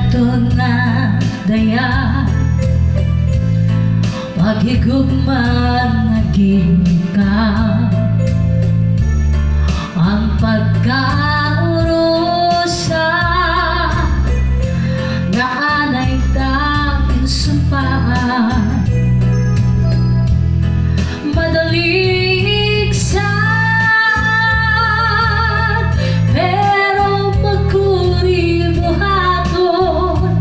Sikreto na daya paghigugman naging ka ang pagkaurusa nga anay tanging sumpaan madalig sad pero magkuri buhaton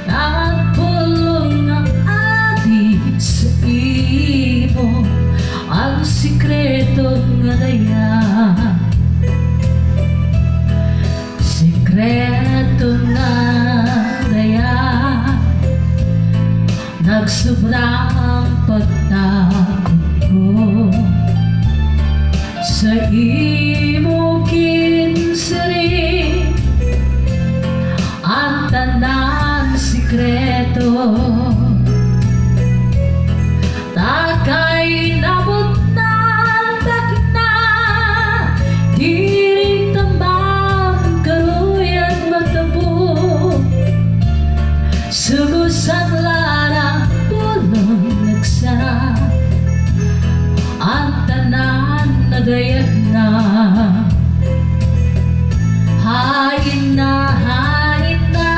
nagpulong ng adi sa imo ang sikreto nga daya sikreto nga daya nagsubra ang pagtakot ko sa imo kinsiri ang tanan sikreto takay nabot ng takna diri tambang karuyan magtabo sugusan larang pulong nagsara ang tanan na dayag na hain na hain na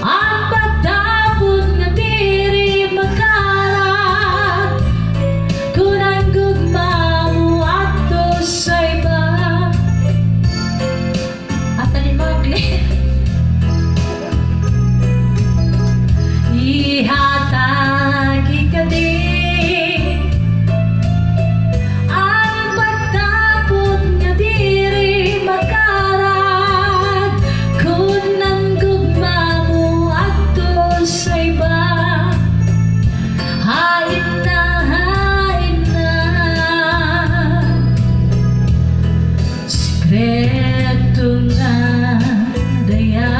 ang pagtapon nga diri makarat kung ang gugma mo ato sa iba at talimagli ihatag ikadi ang pagtapon nga diri makarat kung ang gugma mo ato sa iba hain na sikreto nga daya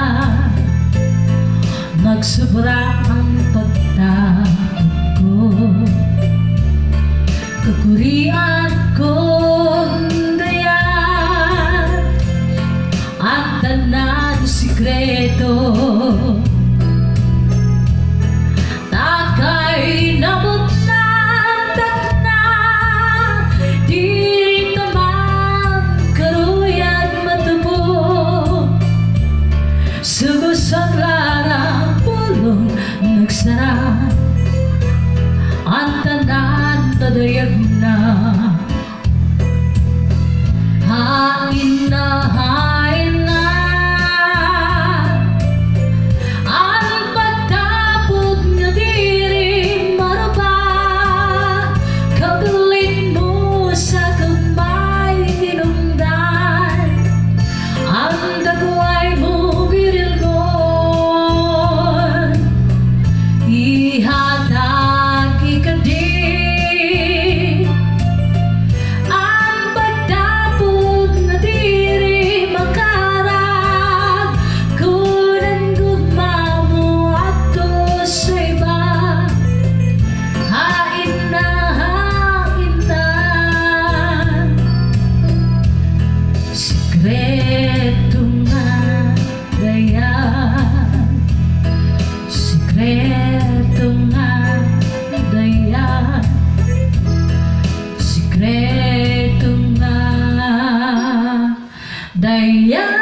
magsubra ang pagtakot ko kagurian kong daya ang tanan sikreto takay nabot ng takna diri tamang karuyan matubo sugos ang larang pulong nagsara ang tanan tadayag na hain na ang pagtapod nga diri maruba kabulit mo sa kamay tinungdan ang dagway mo birilgon ihatag ikadi ang pagtapod nga diri makarat kung ang gugma mo ato sa iba hain na sikreto nga daya sikreto nga daya sikreto nga daya